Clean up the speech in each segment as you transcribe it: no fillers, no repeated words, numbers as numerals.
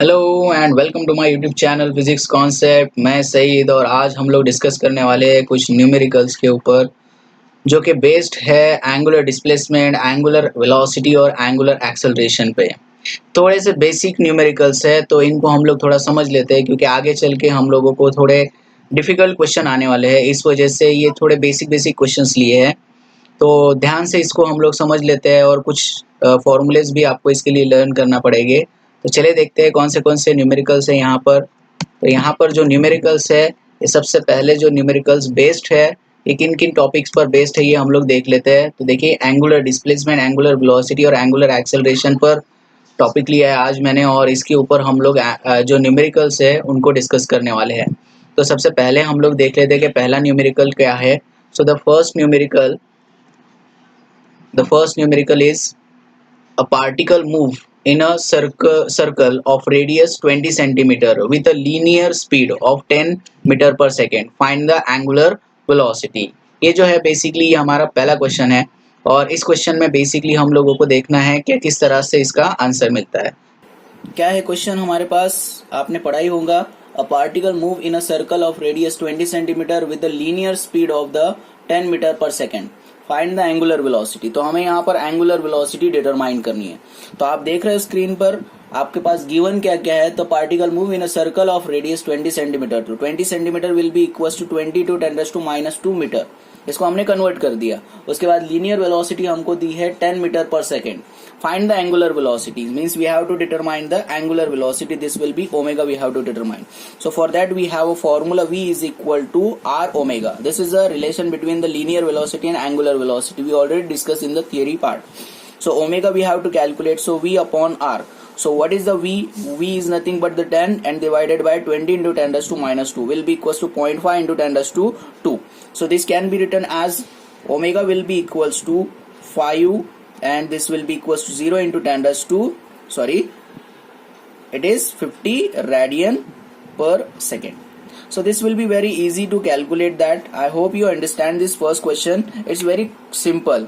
Hello and welcome to my YouTube channel physics concept. मैं सईद और आज हम लोग डिस्कस करने वाले हैं कुछ न्यूमेरिकल्स के ऊपर जो कि बेस्ड है एंगुलर डिस्प्लेसमेंट, एंगुलर वेलोसिटी और एंगुलर एक्सेलरेशन पे। थोड़े से बेसिक न्यूमेरिकल्स है तो इनको हम लोग थोड़ा समझ लेते हैं क्योंकि आगे चल के हम लोगों को थोड़े डिफ़िकल्ट क्वेश्चन आने वाले हैं। इस वजह से ये थोड़े बेसिक बेसिक क्वेश्चंस लिए हैं, तो ध्यान से इसको हम लोग समझ लेते हैं और कुछ फॉर्मूलेज भी आपको इसके लिए लर्न करना पड़ेंगे। तो चलिए देखते हैं कौन से न्यूमेरिकल्स हैं यहाँ पर। तो यहाँ पर जो न्यूमेरिकल्स है, ये सबसे पहले जो न्यूमेरिकल्स बेस्ड है, ये किन किन टॉपिक्स पर बेस्ड है ये हम लोग देख लेते हैं। तो देखिए, एंगुलर डिस्प्लेसमेंट, एंगुलर वेलोसिटी और एंगुलर एक्सेलरेशन पर टॉपिक लिया है आज मैंने, और इसके ऊपर हम लोग जो न्यूमेरिकल्स है उनको डिस्कस करने वाले हैं। तो सबसे पहले हम लोग देख लेते हैं कि पहला न्यूमेरिकल क्या है। सो the first numerical is a particle move in a circle of radius 20 centimeter with a linear speed of 10 metre per second, find the angular velocity. ये जो है बेसिकली ये हमारा पहला क्वेश्चन है, और इस क्वेश्चन में बेसिकली हम लोगों को देखना है कि किस तरह से इसका आंसर मिलता है। क्या है क्वेश्चन हमारे पास, आपने पढ़ा ही होगा। A particle move in a circle of radius 20 centimetre with the linear speed of the 10 metre per second, find the angular velocity. तो हमें यहाँ पर एंगुलर वेलोसिटी डिटरमाइन करनी है। तो आप देख रहे हो स्क्रीन पर आपके पास गिवन क्या क्या है। तो particle move in a circle of radius 20 centimetre, तो 20 centimetre will be equal to 20 to 10⁻² metre. इसको हमने कन्वर्ट कर दिया। उसके बाद लीनियर वेलोसिटी हमको दी है 10 metre per second. Find the angular velocity means we have to determine the angular velocity. This will be omega we have to determine. So for that we have a formula V is equal to R omega. This is a relation between the linear velocity and angular velocity. We already discussed in the theory part. So omega we have to calculate. So V upon R. So what is the V? V is nothing but the 10 and divided by 20 into 10⁻² will be equals to 0.5 into 10⁻². So this can be written as omega will be equals to 5 and this will be equals to 0 into it is 50 radian per second. So this will be very easy to calculate that. I hope you understand this first question. It's very simple.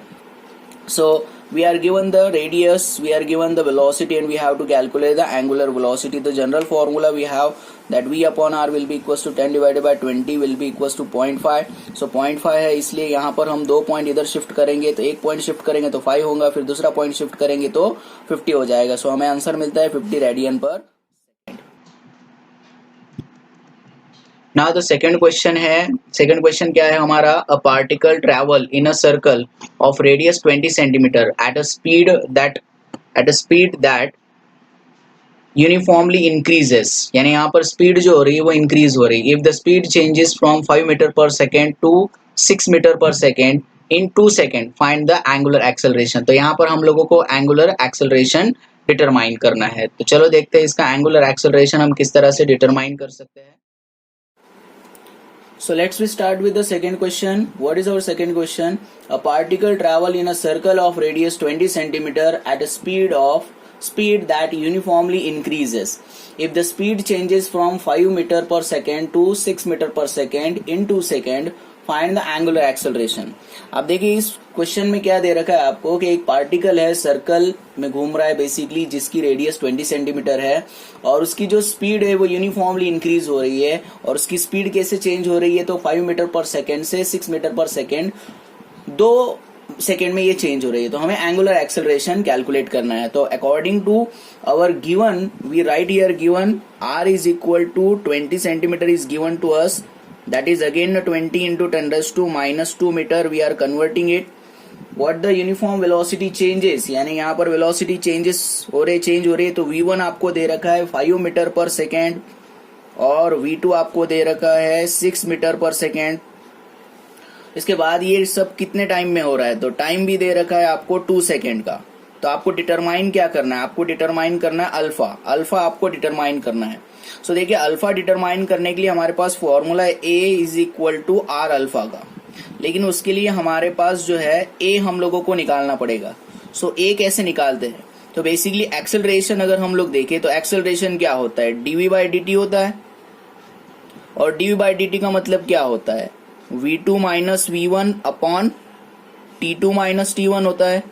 So we are given the radius, we are given the velocity, and we have to calculate the angular velocity. The general formula we have that V upon R will be equals to 10 divided by 20 will be equals to 0.5. So 0.5 है, इसलिए यहाँ पर हम 2 point इधर shift करेंगे तो 1 point shift करेंगे तो 5 होगा, फिर दूसरा पॉइंट शिफ्ट करेंगे तो 50 हो जाएगा। सो हमें आंसर मिलता है 50 रेडियन पर। नाउ द सेकंड क्वेश्चन क्या है हमारा। A particle travel in a circle of radius 20 centimetre at a speed that uniformly increases, यानी यहाँ पर स्पीड जो हो रही है वो इंक्रीज हो रही है। If the speed changes from 5 metre per second to 6 metre per second in 2 second, find the angular acceleration. तो यहाँ पर हम लोगों को एंगुलर एक्सेलरेशन डिटरमाइन करना है। तो चलो देखते हैं इसका एंगुलर एक्सेलरेशन हम किस तरह से डिटरमाइन कर सकते हैं। So let's we start with the second question. What is our second question? A particle travel in a circle of radius 20 centimeter at a speed that uniformly increases. If the speed changes from 5 meter per second to 6 meter per second in 2 second, find the angular acceleration. अब देखिए इस question में क्या दे रखा है आपको कि एक पार्टिकल है, सर्कल में घूम रहा है बेसिकली, जिसकी रेडियस 20 सेंटीमीटर है और उसकी जो स्पीड है वो यूनिफॉर्मली इंक्रीज हो रही है। और उसकी स्पीड कैसे चेंज हो रही है, तो 5 मीटर पर सेकेंड से 6 मीटर पर सेकेंड 2 सेकेंड में ये चेंज हो रही है। तो हमें एंगुलर एक्सेलरेशन कैलकुलेट करना है। तो according to our given, we write here given R is equal to 20 centimeter is given to us. That is again 20 into 10⁻² meter. We are converting it. What the uniform velocity changes, यानी यहाँ पर velocity changes change हो रही है। तो V1 आपको दे रखा है 5 मीटर पर सेकेंड और V2 आपको दे रखा है 6 मीटर पर सेकेंड। इसके बाद ये सब कितने टाइम में हो रहा है, तो टाइम भी दे रखा है आपको 2 सेकेंड का। तो आपको डिटरमाइन क्या करना है, आपको डिटरमाइन करना है अल्फा आपको डिटरमाइन करना है। सो देखिए, अल्फा डिटरमाइन करने के लिए हमारे पास फॉर्मूला है A is equal to R alpha का, लेकिन उसके लिए हमारे पास जो है A हम लोगों को निकालना पड़ेगा। सो A कैसे निकालते हैं, तो बेसिकली एक्सेलरेशन अगर हम लोग देखें तो एक्सेलरेशन क्या होता है, dv/dt होता है। और dv/dt का मतलब क्या होता है, v2 minus v1 upon t2 minus t1 होता है।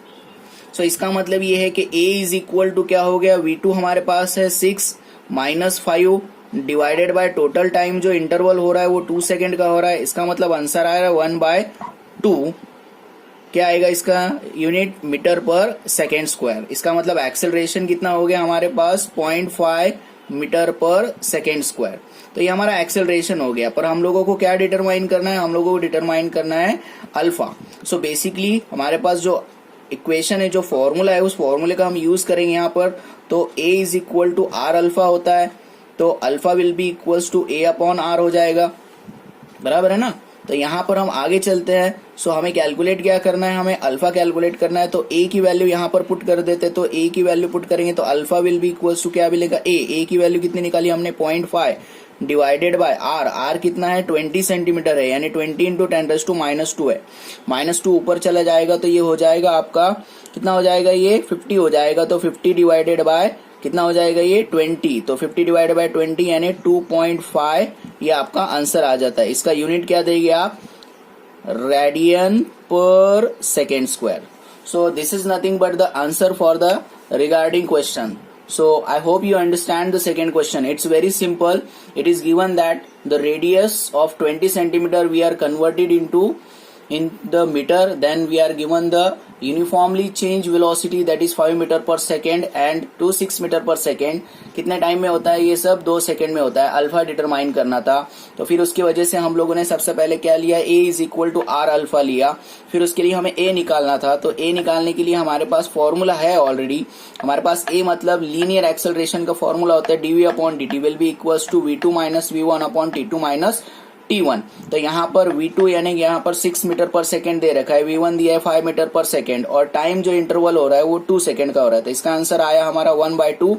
सो इसका मतलब ये है कि A इज इक्वल टू क्या हो गया, V2 हमारे पास है 6 -5 डिवाइडेड बाय टोटल टाइम जो इंटरवल हो रहा है वो 2 सेकेंड का हो रहा है, इसका मतलब आंसर आ रहा है 1/2। क्या आएगा इसका unit? Metre per second square. इसका मतलब एक्सेलरेशन कितना हो गया हमारे पास? 0.5 मीटर पर सेकेंड स्क्वायर। तो ये हमारा एक्सेलरेशन हो गया। पर हम लोगों को क्या डिटरमाइन करना है? हम लोगों को डिटरमाइन करना है अल्फा। सो बेसिकली हमारे पास जो इक्वेशन है, जो फॉर्मूला है, उस फॉर्मूले का हम यूज करेंगे यहाँ पर। तो a is equal to R alpha होता है, तो alpha will be equals to a upon are हो जाएगा, बराबर है ना। तो यहाँ पर हम आगे चलते हैं। सो हमें कैलकुलेट क्या करना है? हमें अल्फा कैलकुलेट करना है। तो a की वैल्यू यहाँ पर पुट कर देते हैं। तो a की वैल्यू पुट करेंगे तो alpha will be equals to क्या मिलेगा? a की वैल्यू कितनी निकाली हमने? 0.5 डिवाइडेड बाय आर कितना है? 20 सेंटीमीटर है, यानी 20 इंटू 10⁻² है। -2 ऊपर चला जाएगा तो ये हो जाएगा आपका कितना हो जाएगा? ये 50 हो जाएगा। तो 50 डिवाइडेड बाय कितना हो जाएगा? ये 20। तो 50 डिवाइडेड बाय 20 यानी 2.5, ये आपका आंसर आ जाता है। इसका यूनिट क्या देंगे आप? Radian per second square. So this is nothing but the answer for the regarding question. So I hope you understand the second question. It's very simple. It is given that the radius of 20 centimeter we are converted into in the meter, then we are given the uniformly change velocity that is 5 meter per second and 26 meter per second. कितने time में होता है ये सब? 2 second में होता है। Alpha determine करना था, तो फिर उसकी वजह से हम लोगों ने सबसे पहले क्या लिया? a is equal to R alpha लिया। फिर उसके लिए हमें a निकालना था, तो a निकालने के लिए हमारे पास फॉर्मूला है ऑलरेडी। हमारे पास a मतलब लीनियर एक्सेलरेशन का फॉर्मूला होता है dv upon dt will be equals to v2 minus v1 upon t2 minus T1। तो यहाँ पर V2 यानी यहाँ पर 6 मीटर पर सेकेंड दे रखा है, V1 दिया है 5 मीटर पर सेकेंड, और टाइम जो इंटरवल हो रहा है वो 2 सेकेंड का हो रहा है। तो इसका आंसर आया हमारा 1/2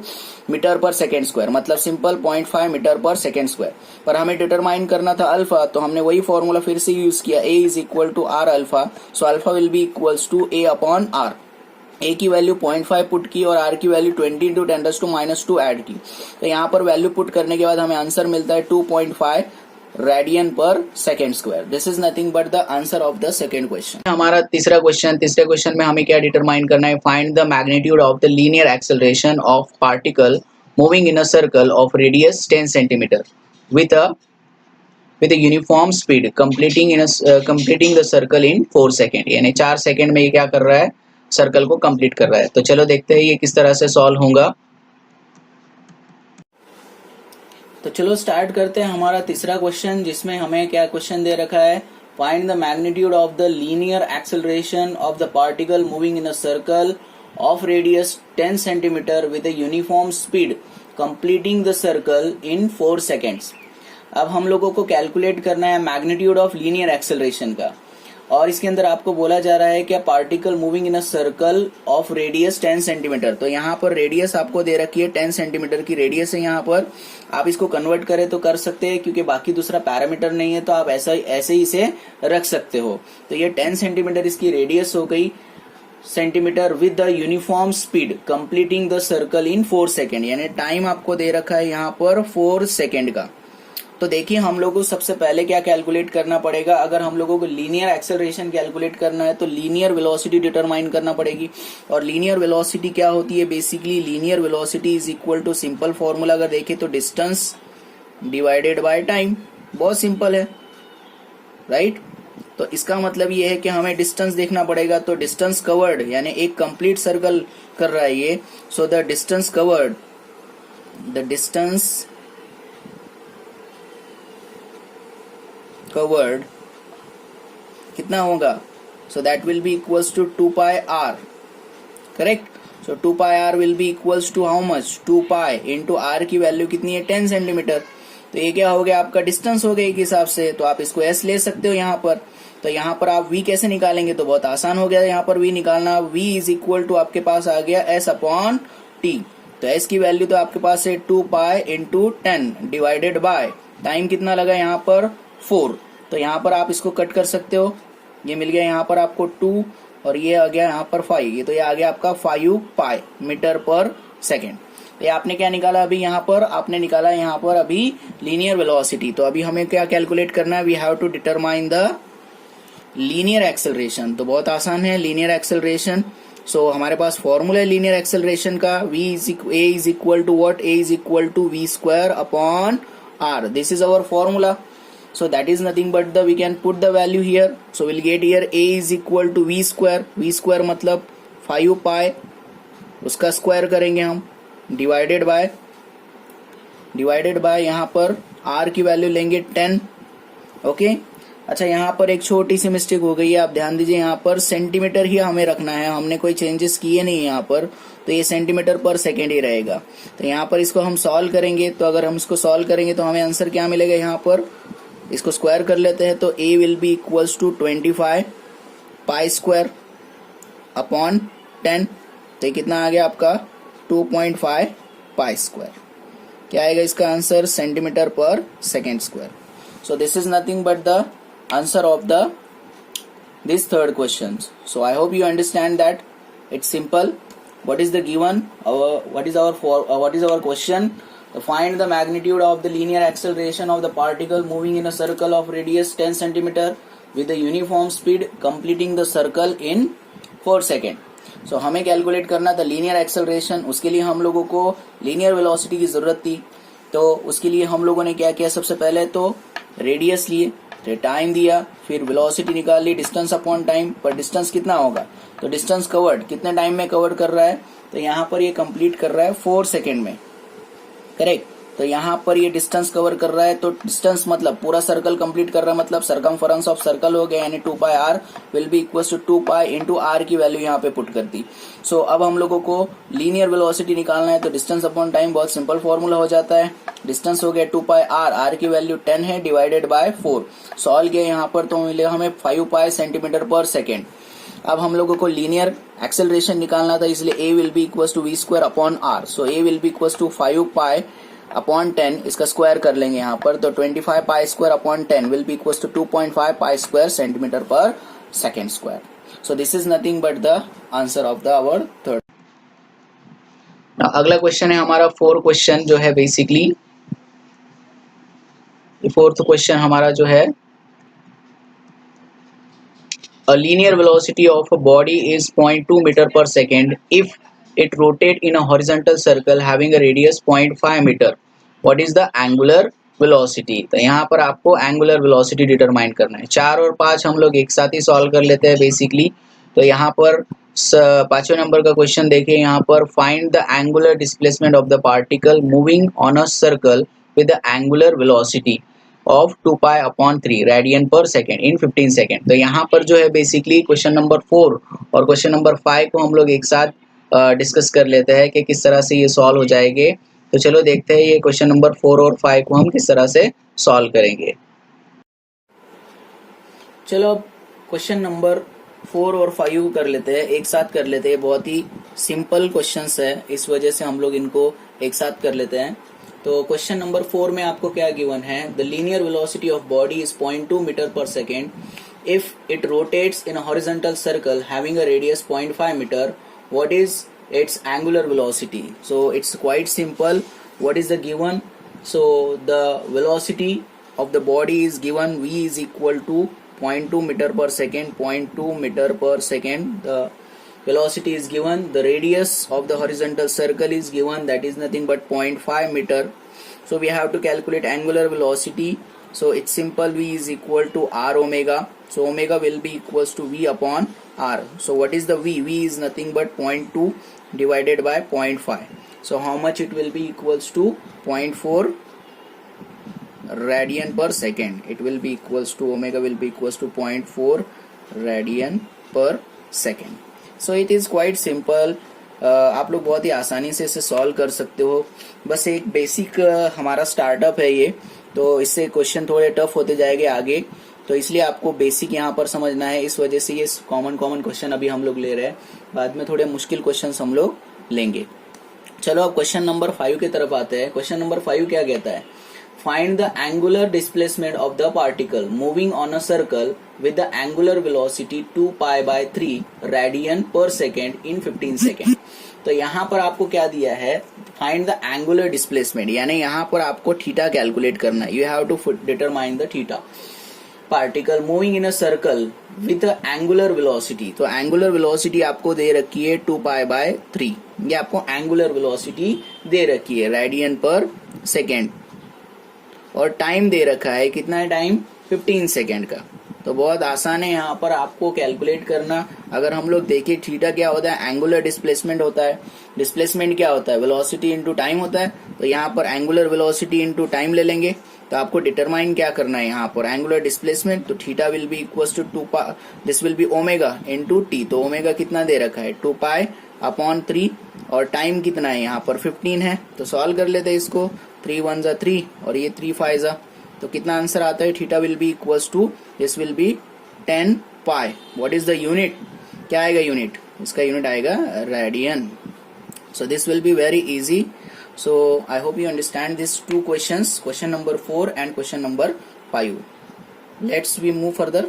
मीटर पर सेकेंड स्क्वायर, मतलब simple 0.5 metre per second square. पर हमें डिटरमाइन करना था अल्फा, तो हमने वही फॉर्मूला फिर से यूज किया, a is equal to R alpha. So alpha will be equals to a upon R. a की वैल्यू 0.5 पुट की और r की वैल्यू 20 इंटू 10⁻² ऐड की। तो यहाँ पर वैल्यू पुट करने के बाद हमें आंसर मिलता है 2.5 radian per second square. This is nothing but the answer of the second question. हमारा तीसरे क्वेश्चन में हमें क्या डिटरमाइन करना है? Find the magnitude of the linear acceleration of particle moving in a circle of radius 10 centimetre with a uniform speed completing the circle in 4 second. यानी 4 second में ये क्या कर रहा है? सर्कल को कंप्लीट कर रहा है। तो चलो देखते हैं ये किस तरह से सॉल्व होगा। तो चलो स्टार्ट करते हैं हमारा तीसरा क्वेश्चन, जिसमें हमें क्या क्वेश्चन दे रखा है? Find the magnitude of the linear acceleration of the particle moving in a circle of radius 10 centimetre with a uniform speed completing the circle in 4 seconds. अब हम लोगों को कैलकुलेट करना है मैग्नीट्यूड ऑफ लीनियर एक्सेलरेशन का, और इसके अंदर आपको बोला जा रहा है कि particle moving in a circle of radius 10 centimetre. तो यहाँ पर रेडियस आपको दे रखी है 10 सेंटीमीटर की रेडियस है। यहाँ पर आप इसको कन्वर्ट करें तो कर सकते हैं, क्योंकि बाकी दूसरा पैरामीटर नहीं है, तो आप ऐसे ही इसे रख सकते हो। तो ये 10 सेंटीमीटर इसकी रेडियस हो गई centimetre with the uniform speed completing the circle in 4 second, यानी टाइम आपको दे रखा है यहाँ पर 4 सेकेंड का। तो देखिए हम लोगों को सबसे पहले क्या कैलकुलेट करना पड़ेगा? अगर हम लोगों को लीनियर एक्सेलरेशन कैलकुलेट करना है तो लीनियर वेलोसिटी डिटरमाइन करना पड़ेगी। और लीनियर वेलोसिटी क्या होती है? Basically linear velocity is equal to simple formula अगर देखें तो डिस्टेंस डिवाइडेड बाय टाइम। बहुत सिंपल है, राइट? तो इसका मतलब ये है कि हमें डिस्टेंस देखना पड़ेगा। तो डिस्टेंस कवर्ड यानी एक कंप्लीट सर्कल कर रहा है ये, सो द डिस्टेंस कवर्ड कितना होगा? So that will be equals to 2πr, correct? So 2πr will be equals to how much? 2π into r की वैल्यू कितनी है? 10 सेंटीमीटर। तो ये क्या हो गया? आपका डिस्टेंस हो गया एक हिसाब से। तो आप इसको s ले सकते हो यहाँ पर। तो यहाँ पर आप v कैसे निकालेंगे? तो बहुत आसान हो गया यहाँ पर v निकालना। v इज इक्वल टू आपके पास आ गया s अपॉन t। तो s की वैल्यू तो आपके पास है 2π इंटू 10 डिवाइडेड बाय टाइम कितना लगा यहाँ पर? 4। तो यहाँ पर आप इसको कट कर सकते हो, ये मिल गया यहाँ पर आपको 2 और ये आ गया यहाँ पर 5, ये तो ये आ गया आपका 5π मीटर पर सेकेंड। तो ये आपने क्या निकाला अभी? यहाँ पर आपने निकाला यहाँ पर अभी लीनियर वेलोसिटी। तो अभी हमें क्या कैलकुलेट करना है? We have to determine the linear acceleration. तो बहुत आसान है लीनियर एक्सेलरेशन। सो हमारे पास फॉर्मूला है लीनियर एक्सेलरेशन का, a is equal to what, a is equal to v square upon r. This is our formula. So that is nothing but we can put the value here. So we'll get here a is equal to v square. V square मतलब 5 pi, उसका square करेंगे हम, divided by यहाँ पर r की value लेंगे 10. Okay. अच्छा, यहाँ पर एक छोटी सी मिस्टेक हो गई है, आप ध्यान दीजिए. यहाँ पर सेंटीमीटर ही हमें रखना है, हमने कोई चेंजेस किए नहीं यहाँ पर, तो ये सेंटीमीटर पर सेकेंड ही रहेगा. तो यहाँ पर इसको हम सॉल्व करेंगे, तो अगर हम इसको सॉल्व करेंगे तो हमें आंसर क्या मिलेगा, यहाँ पर इसको स्क्वायर कर लेते हैं. तो a will be equals to 25 pi square upon 10. तो कितना आ गया आपका 2.5 पाई स्क्वायर. क्या आएगा इसका answer, centimetre per second square. So this is nothing but the answer of the this third question. So I hope you understand that it's simple. What is the given? What is our question? Find the magnitude of the linear acceleration of the particle moving in a circle of radius 10 cm with the uniform speed completing the circle in 4 seconds. So हमें calculate करना था linear acceleration. उसके लिए हम लोगों को linear velocity की जरूरत थी. तो उसके लिए हम लोगों ने क्या किया, सबसे पहले तो रेडियस लिए, फिर टाइम दिया, फिर वेलोसिटी निकाल ली, डिस्टेंस अपॉन टाइम. पर डिस्टेंस कितना होगा, तो डिस्टेंस कवर्ड कितने टाइम में कवर कर रहा है, तो यहाँ पर ये कंप्लीट कर रहा है 4 सेकेंड में. करेक्ट. तो यहाँ पर ये डिस्टेंस कवर कर रहा है, तो डिस्टेंस मतलब पूरा सर्कल कंप्लीट कर रहा है, मतलब सरकमफरेंस ऑफ सर्कल हो गया, यानी 2 pi r will be equal to 2 pi into r की वैल्यू यहाँ पे पुट कर दी. सो अब हम लोगों को लीनियर वेलोसिटी निकालना है, तो डिस्टेंस अपॉन टाइम बहुत सिंपल फॉर्मूला हो जाता है. डिस्टेंस हो गया 2 पाई आर, आर की वैल्यू 10 है, डिवाइडेड बाय 4. सॉल्व किया यहाँ पर तो मिलेगा हमें 5 पाई सेंटीमीटर पर सेकेंड. अब हम लोगों को लीनियर एक्सेलरेशन निकालना था, इसलिए a will be equal to v square upon r. So a will be equal to 5 pi upon 10, इसका स्क्वायर कर लेंगे यहाँ पर, तो 25 pi square upon 10 will be equal to 2.5 pi square centimetre per second square. So this is nothing but the answer of the our third. अगला question है हमारा 4 question जो है बेसिकली फोर्थ क्वेश्चन हमारा जो है, a linear velocity of a body is 0.2 meter per second if it rotate in a horizontal circle having a radius 0.5 meter. What is the angular velocity? तो यहाँ पर आपको angular velocity डिटरमाइन करना है. 4 और 5 हम लोग एक साथ ही सॉल्व कर लेते हैं बेसिकली. तो यहाँ पर 5वें नंबर का क्वेश्चन देखिए, यहाँ पर find the angular displacement of the particle moving on a circle with the angular velocity of 2 pi upon 3 radian per second in 15 second. तो यहाँ पर जो है बेसिकली क्वेश्चन नंबर 4 और क्वेश्चन नंबर 5 को हम लोग एक साथ डिस्कस कर लेते हैं कि किस तरह से ये सॉल्व हो जाएंगे. तो चलो देखते हैं ये क्वेश्चन नंबर 4 और 5 को हम किस तरह से सॉल्व करेंगे. चलो क्वेश्चन नंबर 4 और 5 कर लेते हैं, एक साथ कर लेते हैं. बहुत ही सिंपल क्वेश्चंस है, इस वजह से हम लोग इनको एक साथ कर लेते हैं. तो क्वेश्चन नंबर 4 में आपको क्या गिवन है, the linear velocity of body is 0.2 metre per second if it rotates in a horizontal circle having a radius 0.5 metre. What is its angular velocity? So it's quite simple. What is the given? So the velocity of the body is given, v is equal to 0.2 meter per second, 0.2 meter per second. The velocity is given. The radius of the horizontal circle is given, that is nothing but 0.5 meter. So we have to calculate angular velocity. So it's simple, v is equal to r omega. So omega will be equals to v upon r. So what is the v? V is nothing but 0.2 divided by 0.5. So how much it will be equals to 0.4 radian per second. It will be equals to, omega will be equals to 0.4 radian per second. So it is quite simple. आप लोग बहुत ही आसानी से इसे solve कर सकते हो. बस एक बेसिक हमारा स्टार्टअप है ये, तो इससे क्वेश्चन थोड़े टफ होते जाएंगे आगे, तो इसलिए आपको बेसिक यहाँ पर समझना है. इस वजह से ये कॉमन क्वेश्चन अभी हम लोग ले रहे हैं, बाद में थोड़े मुश्किल क्वेश्चंस हम लोग लेंगे. चलो अब क्वेश्चन नंबर 5 की तरफ आते हैं. क्वेश्चन नंबर 5 क्या कहता है, find the angular displacement of the particle moving on a circle with the angular velocity 2 pi bye 3 radian per second in 15 second. तो यहाँ पर आपको क्या दिया है, फाइंड द एंगुलर डिस्प्लेसमेंट, यानी यहाँ पर आपको थीटा कैलकुलेट करना है. You have to determine the theta. Particle moving in a circle with angular velocity. तो एंगुलर वेलोसिटी आपको दे रखी है 2π/3, ये आपको एंगुलर वेलोसिटी दे रखी है रेडियन पर सेकेंड, और टाइम दे रखा है, कितना है टाइम, 15 सेकेंड का। तो बहुत आसान है यहाँ पर आपको कैलकुलेट करना। अगर हम लोग देखें थीटा क्या होता है, एंगुलर डिस्प्लेसमेंट होता है। डिस्प्लेसमेंट क्या होता है, वेलोसिटी इनटू टाइम होता है। तो यहाँ पर एंगुलर वेलोसिटी इनटू टाइम ले लेंगे। तो आपको डिटरमाइन क्या करना है यहाँ पर, एंगुलर डिस्प्लेसमेंट। तो theta will be equals to 2π, this will be omega into t. तो ओमेगा कितना दे रखा है, 2π/3, और टाइम कितना है यहाँ पर 15 है। तो सॉल्व कर लेते हैं इसको, 3 1 जा 3 और ये 3 5 जा, तो कितना आंसर आता है, theta will be equals to, this will be 10 pi. What is the unit, क्या आएगा यूनिट, इसका यूनिट आएगा radian. So this will be very easy. So I hope you understand these two questions, question number 4 and question number 5. Let's we move further.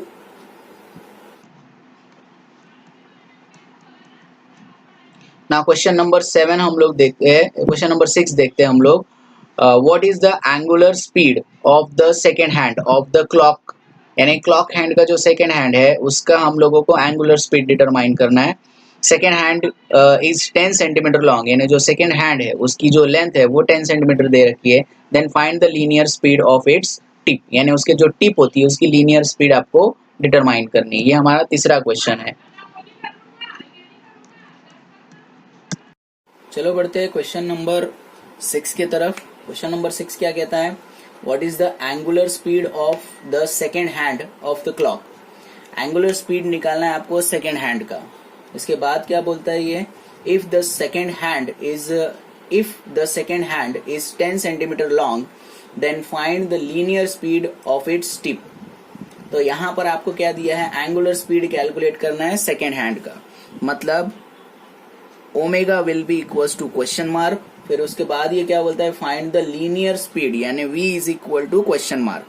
Now question number 7 हम लोग देखते हैं, question number 6 देखते हैं हम लोग। What is the angular speed of the second hand of the clock? यानी clock hand का जो सेकेंड हैंड है उसका हम लोगों को एंगुलर स्पीड डिटरमाइन करना है। Second hand is 10 centimetre long, यानी जो सेकेंड हैंड है उसकी जो लेंथ है वो 10 सेंटीमीटर दे रखी है। Then find the linear speed of its tip, यानी उसके जो टिप होती है उसकी लीनियर स्पीड आपको डिटरमाइन करनी है। ये हमारा तीसरा क्वेश्चन है। चलो बढ़ते हैं क्वेश्चन नंबर 6 के तरफ। क्वेश्चन नंबर 6 क्या कहता है, what is the angular speed of the second hand of the clock. Angular speed निकालना है आपको सेकेंड हैंड का। इसके बाद क्या बोलता है ये, if the second hand is 10 centimetre long then find the linear speed of its tip. तो यहाँ पर आपको क्या दिया है, एंगुलर स्पीड कैलकुलेट करना है सेकेंड हैंड का, मतलब omega will be equals to question mark. फिर उसके बाद ये क्या बोलता है, फाइंड द लीनियर स्पीड, यानी v is equal to question mark.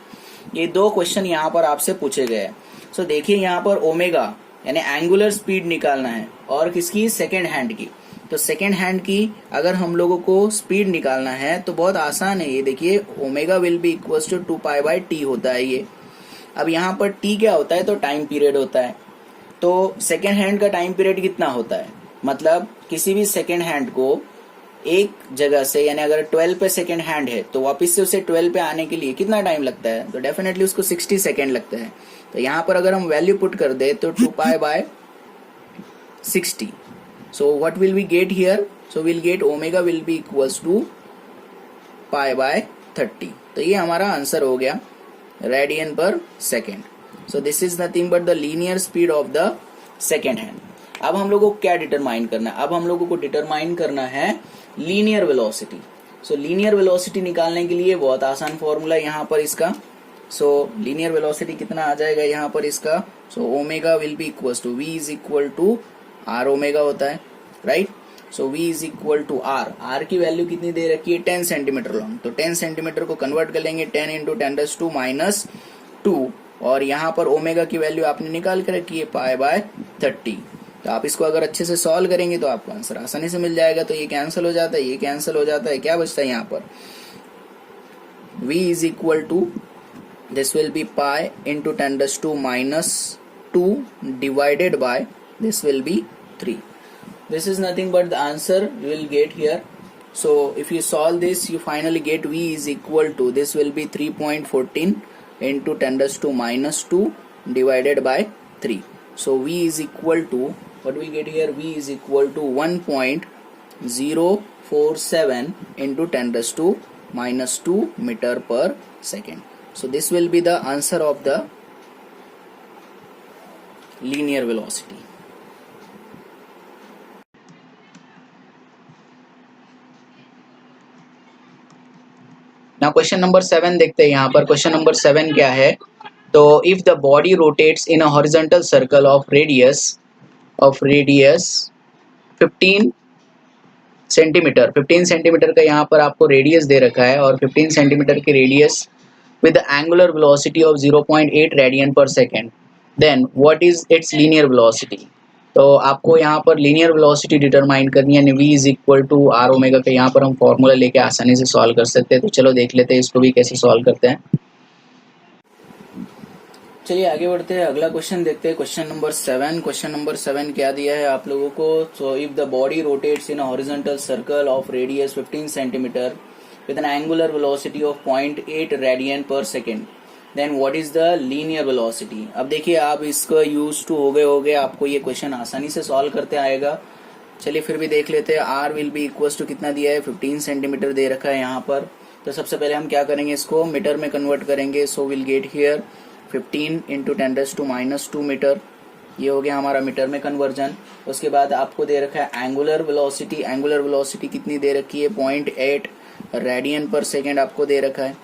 ये दो क्वेश्चन यहाँ पर आपसे पूछे गए हैं। सो देखिए यहाँ पर ओमेगा यानी एंगुलर स्पीड निकालना है, और किसकी, सेकेंड हैंड की। तो सेकेंड हैंड की अगर हम लोगों को स्पीड निकालना है तो बहुत आसान है। ये देखिए omega will be equals to 2π/t होता है ये। अब यहाँ पर t क्या होता है, तो टाइम पीरियड होता है। तो सेकेंड हैंड का टाइम पीरियड कितना होता है, मतलब किसी भी सेकेंड हैंड को एक जगह से, यानी अगर 12 पे सेकेंड हैंड है तो वापस से उसे 12 पे आने के लिए कितना टाइम लगता है, तो डेफिनेटली उसको 60 सेकेंड लगता है। तो यहाँ पर अगर हम वैल्यू पुट कर दे तो 2π/60। So what will we get here, so will get omega will be equals to π/30। तो ये हमारा आंसर हो गया radian per second. So this is nothing but the linear speed of the second hand. अब हम लोगों को क्या डिटरमाइन करना है, अब हम लोगों को डिटरमाइन करना है लीनियर वेलोसिटी। सो लीनियर वेलोसिटी निकालने के लिए बहुत आसान फॉर्मूला यहाँ पर इसका। सो लीनियर वेलोसिटी कितना आ जाएगा यहाँ पर इसका, so omega will be equals to, v is equal to R omega होता है, right. So v is equal to R, R की वैल्यू कितनी दे रखी है, 10 सेंटीमीटर लॉन्ग। तो 10 सेंटीमीटर को कन्वर्ट कर लेंगे 10 इंटू 10⁻², और यहाँ पर ओमेगा की वैल्यू आपने निकाल कर रखी है π/30। तो आप इसको अगर अच्छे से सॉल्व करेंगे तो आपको आंसर आसानी से मिल जाएगा। तो ये कैंसिल हो जाता है, ये कैंसिल हो जाता है, क्या बचता है यहाँ पर, v is equal to, this will be pi into 10⁻² divided by, this will be 3। This is nothing but the answer you will get here. So if you solve this, you finally get v is equal to, this will be 3.14 into 10⁻² divided by 3. So v is equal to, what we get here, v is equal to 1.047 into 10⁻² meter per second. So this will be the answer of the linear velocity. ना question number 7 देखते हैं। यहाँ पर question number 7 क्या है, तो if the body rotates in a horizontal circle of radius 15 centimetre, 15 centimetre का यहाँ पर आपको रेडियस दे रखा है, और 15 सेंटीमीटर की radius with angular velocity of 0.8 radian per second, then what is its linear velocity. तो आपको यहाँ पर लीनियर वेलोसिटी डिटरमाइन करनी है, v is equal to R omega का यहाँ पर हम फॉर्मूला लेके आसानी से सॉल्व कर सकते हैं। तो चलो देख लेते हैं इसको भी कैसे सॉल्व करते हैं। चलिए आगे बढ़ते हैं, अगला क्वेश्चन देखते हैं। Question number 7। क्वेश्चन नंबर 7 क्या दिया है आप लोगों को? So if the body rotates in a horizontal circle of radius 15 centimetre with an angular velocity of 0.8 radian per second, then what is the linear velocity? अब देखिए आप इसको यूज टू हो गए, आपको ये क्वेश्चन आसानी से सॉल्व करते आएगा। चलिए फिर भी देख लेते हैं। R will be equal to कितना दिया है? 15 सेंटीमीटर दे रखा है यहाँ पर। तो सबसे पहले हम क्या करेंगे, इसको मीटर में कन्वर्ट करेंगे। So will get here 15 into 10⁻² metre. ये हो गया हमारा मीटर में कन्वर्जन। उसके बाद आपको दे रखा है एंगुलर वेलोसिटी। एंगुलर वेलोसिटी कितनी दे रखी है? 0.8 रेडियन पर सेकेंड आपको दे रखा है।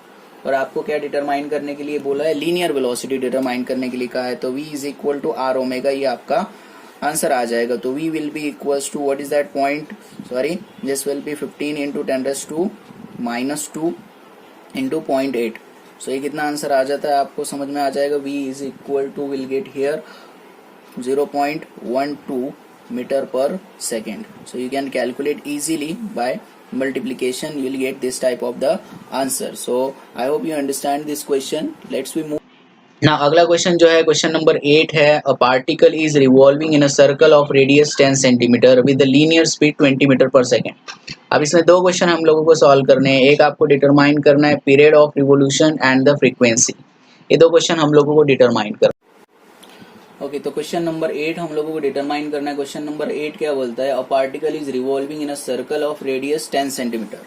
और आपको क्या डिटरमाइन करने के लिए बोला है? लीनियर वेलोसिटी डिटरमाइन करने के लिए कहा है। तो v is equal to R omega, ये आपका आंसर आ जाएगा। तो v will be equals to what is that point, sorry this will be 15 into 10⁻² into 0.8। So ये कितना आंसर आ जाता है आपको समझ में आ जाएगा। v is equal to will get here 0.12 metre per second. So you can calculate easily by multiplication, you will get this type of the answer. So I hope you understand this question. Let's we move. ना अगला question जो है question number 8 है। A particle is revolving in a circle of radius 10 centimetre with the linear speed 20 metre per second. अब इसमें दो question हम लोगों को सॉल्व करने हैं। एक आपको डिटरमाइन करना है period of revolution and the frequency. ये दो क्वेश्चन हम लोगों को डिटरमाइन करना। ओके, तो क्वेश्चन नंबर 8 हम लोगों को डिटरमाइन करना है। क्वेश्चन नंबर 8 क्या बोलता है? A particle is revolving in a circle of radius 10 centimetre.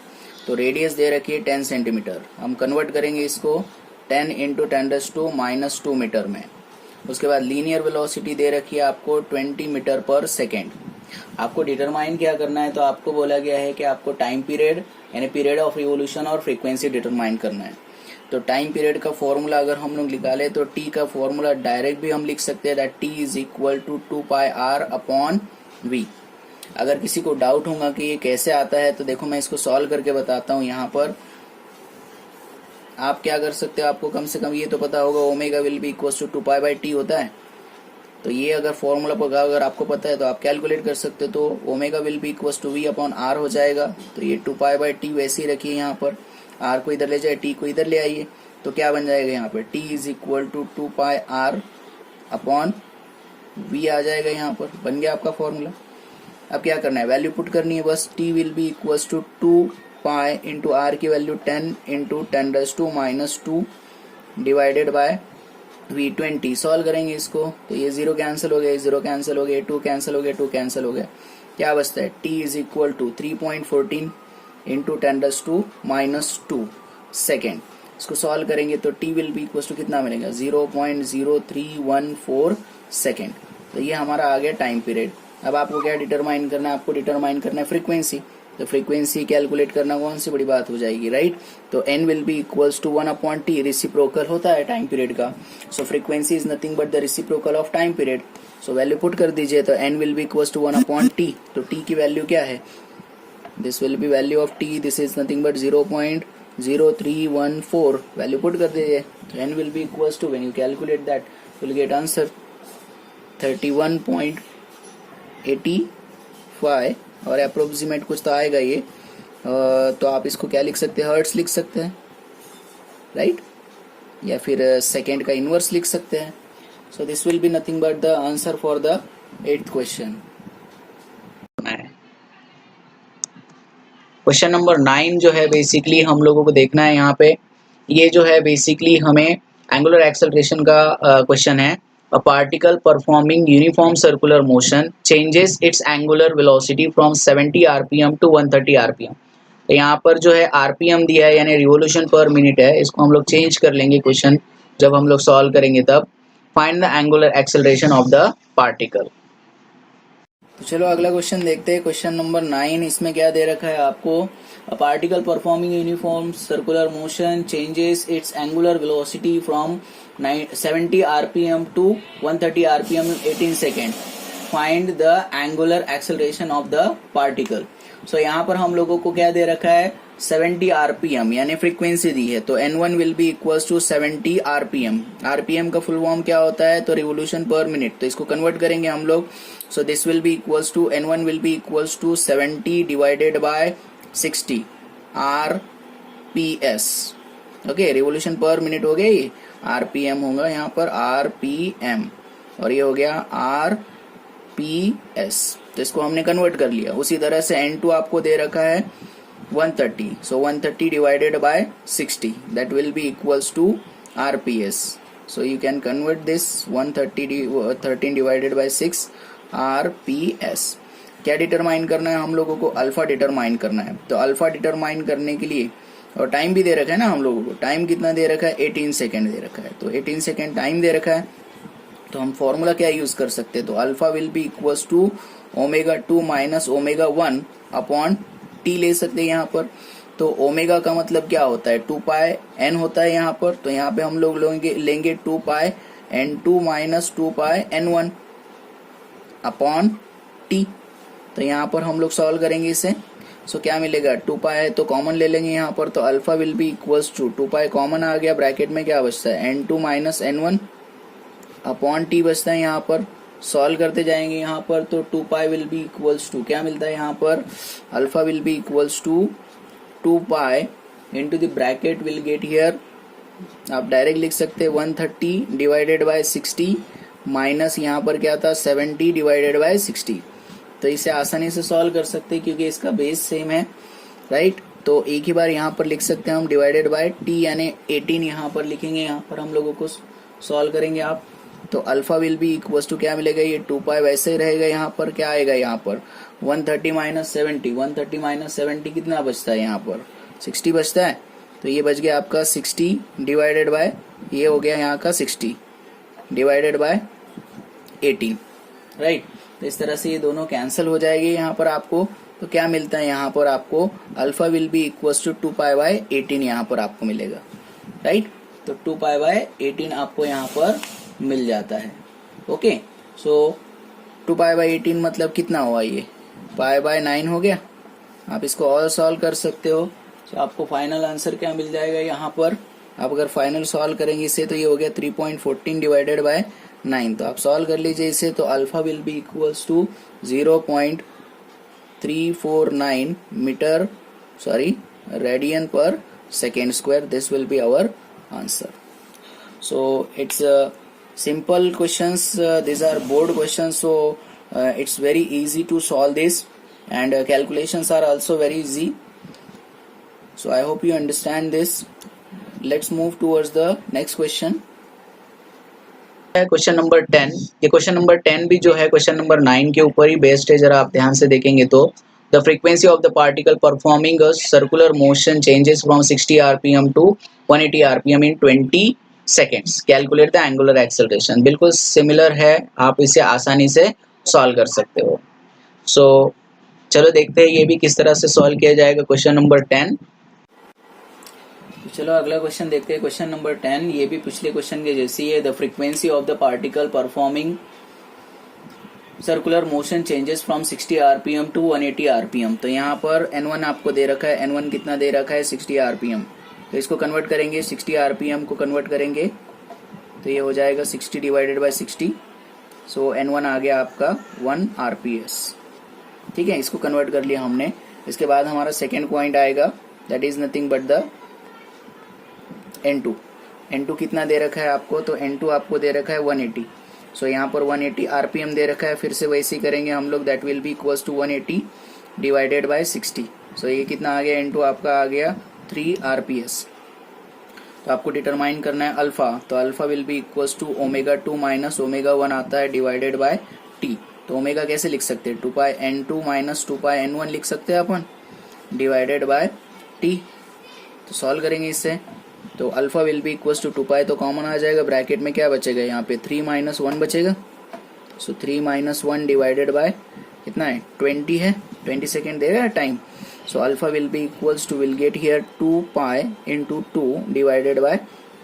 तो रेडियस दे रखी है 10 सेंटीमीटर। हम कन्वर्ट करेंगे इसको 10 इंटू 10⁻² मीटर में। उसके बाद लीनियर वेलोसिटी दे रखी है आपको 20 मीटर पर सेकेंड। आपको डिटरमाइन क्या करना है? तो आपको बोला गया है कि आपको टाइम पीरियड यानी पीरियड ऑफ रिवोल्यूशन और फ्रीक्वेंसी डिटरमाइन करना है। तो टाइम पीरियड का फॉर्मूला अगर हम लोग निकाले तो टी का फॉर्मूला डायरेक्ट भी हम लिख सकते हैं, that T is equal to 2πr upon v. अगर किसी को डाउट होगा कि ये कैसे आता है तो देखो मैं इसको सॉल्व करके बताता हूँ। यहाँ पर आप क्या कर सकते हो, आपको कम से कम ये तो पता होगा omega will be equal to 2π/t होता है। तो ये अगर फॉर्मूला पर अगर आपको पता है तो आप कैलकुलेट कर सकते हो। तो omega will be equal to v upon are हो जाएगा। तो ये 2π/t वैसे ही रखिए, यहाँ पर आर को इधर ले जाए, टी को इधर ले आइए। तो क्या बन जाएगा यहाँ पर? T is equal to 2πr upon v आ जाएगा। यहाँ पर बन गया आपका फॉर्मूला। अब क्या करना है? वैल्यू पुट करनी है बस। T will be equal to 2π into r की value 10 into 10⁻² divided by v 20। Solve करेंगे इसको तो ये 0 कैंसिल हो गया, 0 कैंसिल हो गया, 2 कैंसिल हो गया, 2 कैंसिल हो गया। क्या बचता है? T is equal to 3.14 into 10⁻² second. इसको सॉल्व करेंगे तो t will be equal to कितना मिलेगा? 0.0314 सेकेंड। तो ये हमारा आ गया टाइम पीरियड। अब आपको क्या डिटरमाइन करना है? आपको डिटरमाइन करना है फ्रीक्वेंसी। तो फ्रीक्वेंसी कैलकुलेट करना कौन सी बड़ी बात हो जाएगी, राइट? तो n will be equals to 1/t, reciprocal होता है टाइम पीरियड का। So frequency is nothing but the reciprocal of time period. So value put कर दीजिए तो n will be equals to 1/t। तो t की वैल्यू क्या है? This will be value of t, this is nothing but 0.0314। Value put कर दीजिए तो n will be equals to, when you calculate that will get answer 31.85 और approximate कुछ तो आएगा ये। तो आप इसको क्या लिख सकते हैं? हर्ट्स लिख सकते हैं, राइट? या फिर सेकेंड का इनवर्स लिख सकते हैं। सो this will be nothing but the answer for the 8th question. Question number 9 जो है बेसिकली हम लोगों को देखना है यहाँ पे। ये जो है बेसिकली हमें एंगुलर एक्सेलरेशन का क्वेश्चन है। A particle performing uniform circular motion changes its angular velocity from 70 RPM to 130 RPM. तो यहाँ पर जो है आरपीएम दिया है यानी रिवोल्यूशन पर मिनट है, इसको हम लोग चेंज कर लेंगे क्वेश्चन जब हम लोग सॉल्व करेंगे तब। Find the angular acceleration of the particle. तो चलो अगला क्वेश्चन देखते हैं। क्वेश्चन नंबर 9, इसमें क्या दे रखा है आपको? A particle performing uniform circular motion changes its angular velocity from 70 RPM to 130 RPM in 18 second. Find the angular acceleration of the particle. So यहाँ पर हम लोगों को क्या दे रखा है? 70 आरपीएम यानी फ्रीक्वेंसी दी है। तो n1 will be equals to 70 RPM. RPM का फुल फॉर्म क्या होता है? तो रिवोल्यूशन पर मिनट। तो इसको कन्वर्ट करेंगे हम लोग। So this will be equals to n1 will be equals to 70 divided by 60 RPS. Okay, revolution per minute हो गया ये। RPM होगा यहाँ पर RPM, और ये हो गया RPS। तो इसको हमने कन्वर्ट कर लिया। उसी तरह से N2 आपको दे रखा है 130, so 130 divided by 60, that will be equals to RPS। So you can convert this 13 divided by 6 RPS। क्या डिटरमाइन करना है हम लोगों को? अल्फा डिटरमाइन करना है। तो अल्फा डिटरमाइन करने के लिए, और टाइम भी दे रखा है ना हम लोगों को, टाइम कितना दे रखा है? 18 सेकेंड दे रखा है। तो 18 सेकेंड टाइम दे रखा है, तो हम फॉर्मूला क्या यूज कर सकते हैं? तो alpha will be equals to omega 2 minus omega 1 upon t ले सकते हैं यहाँ पर। तो ओमेगा का मतलब क्या होता है? 2 पाई एन होता है यहाँ पर। तो यहाँ पे हम लोग लेंगे 2 पाई N2 माइनस 2 पाई N1 अपॉन टी। तो यहाँ पर हम लोग सॉल्व करेंगे इसे। सो क्या मिलेगा? 2 पाई है तो कॉमन ले लेंगे यहाँ पर। तो alpha will be equals to 2 pi common आ गया, ब्रैकेट में क्या बचता है? N2 minus N1 upon T बचता है यहाँ पर। सॉल्व करते जाएंगे यहाँ पर, तो 2 pi will be equals to क्या मिलता है यहाँ पर? Alpha will be equals to 2 pi into the bracket will get here, आप डायरेक्ट लिख सकते हैं 130 डिवाइडेड बाय 60 माइनस यहाँ पर क्या था? 70 डिवाइडेड बाय 60। तो इसे आसानी से सॉल्व कर सकते हैं क्योंकि इसका बेस सेम है, राइट। तो एक ही बार यहाँ पर लिख सकते हैं हम डिवाइडेड बाय टी, यानी 18 यहाँ पर लिखेंगे। यहाँ पर हम लोगों को सॉल्व करेंगे आप, तो alpha will be equals to क्या मिलेगा? ये 2 पाई वैसे ही रहेगा। यहाँ पर क्या आएगा? यहाँ पर 130 माइनस 70, 130 माइनस 70 कितना बचता है? यहाँ पर 60 बचता है। तो ये बच गया आपका 60 डिवाइडेड बाय, ये हो गया यहाँ का 60 डिवाइडेड बाय 18, राइट। तो इस तरह से ये दोनों कैंसिल हो जाएंगे यहाँ पर आपको। तो क्या मिलता है यहाँ पर आपको? Alpha will be equals to 2 pi by 18 यहाँ पर आपको मिलेगा, राइट। तो 2 पाई बाय 18 आपको यहाँ पर मिल जाता है। ओके, सो 2 पाई बाय 18 मतलब कितना हुआ? ये पाई बाय 9 हो गया। आप इसको और सॉल्व कर सकते हो। तो आपको फाइनल आंसर क्या मिल जाएगा यहाँ पर? आप अगर फाइनल सॉल्व करेंगे इसे, तो ये हो गया 3.14 डिवाइडेड बाय 9। तो आप सॉल्व कर लीजिए इसे। तो alpha will be equals to 0.349 metre radian per second square. This will be our answer. So it's simple questions. These are board questions, so it's very easy to solve this, and calculations are also very easy. So I hope you understand this. Let's move towards the next question. Question number 10। ये question number 10 भी जो है question number 9 के ऊपर ही based है। जरा आप ध्यान से देखेंगे तो the frequency of the particle performing a circular motion changes from 60 RPM to 180 RPM in 20 seconds. Calculate the angular acceleration. बिल्कुल सिमिलर है, आप इसे आसानी से सॉल्व कर सकते हो। सो चलो देखते हैं ये भी किस तरह से सॉल्व किया जाएगा क्वेश्चन नंबर 10। तो चलो अगला क्वेश्चन देखते हैं। क्वेश्चन नंबर 10 ये भी पिछले क्वेश्चन के जैसी है। The frequency of the particle performing circular motion changes from 60 RPM to 180 RPM. तो यहाँ पर N1 आपको दे रखा है। N1 कितना दे रखा है? 60 आरपीएम। तो इसको कन्वर्ट करेंगे, 60 आरपीएम को कन्वर्ट करेंगे तो ये हो जाएगा 60 डिवाइडेड बाय 60। सो N1 आ गया आपका 1 आरपीएस। ठीक है, इसको कन्वर्ट कर लिया हमने। इसके बाद हमारा सेकेंड पॉइंट आएगा, that is nothing but the N2। N2 कितना दे रखा है आपको? तो N2 आपको दे रखा है 180। सो यहाँ पर 180 आरपीएम दे रखा है। फिर से वैसे ही करेंगे हम लोग, that will be equals to 180 divided by 60। So ये कितना आ गया? N2 आपका आ गया 3 आरपीएस। तो आपको डिटरमाइन करना है अल्फा। तो alpha will be equals to omega 2 minus omega 1 आता है डिवाइडेड बाय टी। तो ओमेगा कैसे लिख सकते हैं? 2 पाई N2 माइनस 2 पाई N1 लिख सकते हैं अपन, डिवाइडेड बाय टी। तो सॉल्व करेंगे इससे। तो alpha will be equals to 2 pi तो कॉमन आ जाएगा, ब्रैकेट में क्या बचेगा? यहाँ पे 3 माइनस 1 बचेगा। सो 3 माइनस 1 डिवाइडेड बाय कितना है? 20 है। 20 सेकेंड देगा time. So alpha will be equals to, will get here 2 pi into 2 divided by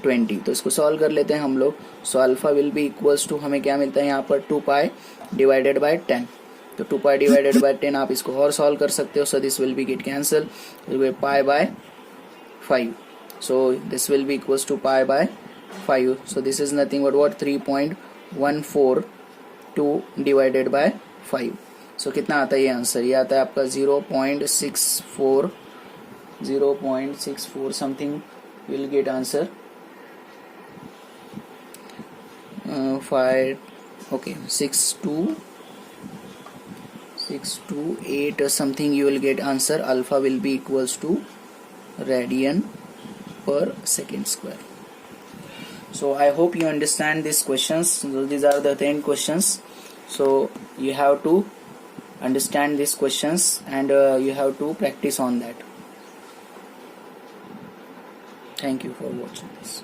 20। तो इसको सॉल्व कर लेते हैं हम लोग। So alpha will be equals to, हमें क्या मिलता है यहाँ पर? 2 पाई डिवाइडेड बाय 10। तो 2 पाई डिवाइडेड बाय 10 आप इसको और सॉल्व कर सकते हो। सो this will B get cancel, pi by 5। So this will be equals to pi by 5. So this is nothing but what? 3.142 divided by 5. So कितना आता है ये आंसर? ये आता है आपका 0.64 something will get answer। 5, okay, 6 to 8 or something, you will get answer. Alpha will be equals to radian per second square. So I hope you understand these questions. So these are the 10 questions. So you have to understand these questions, and you have to practice on that. Thank you for watching this.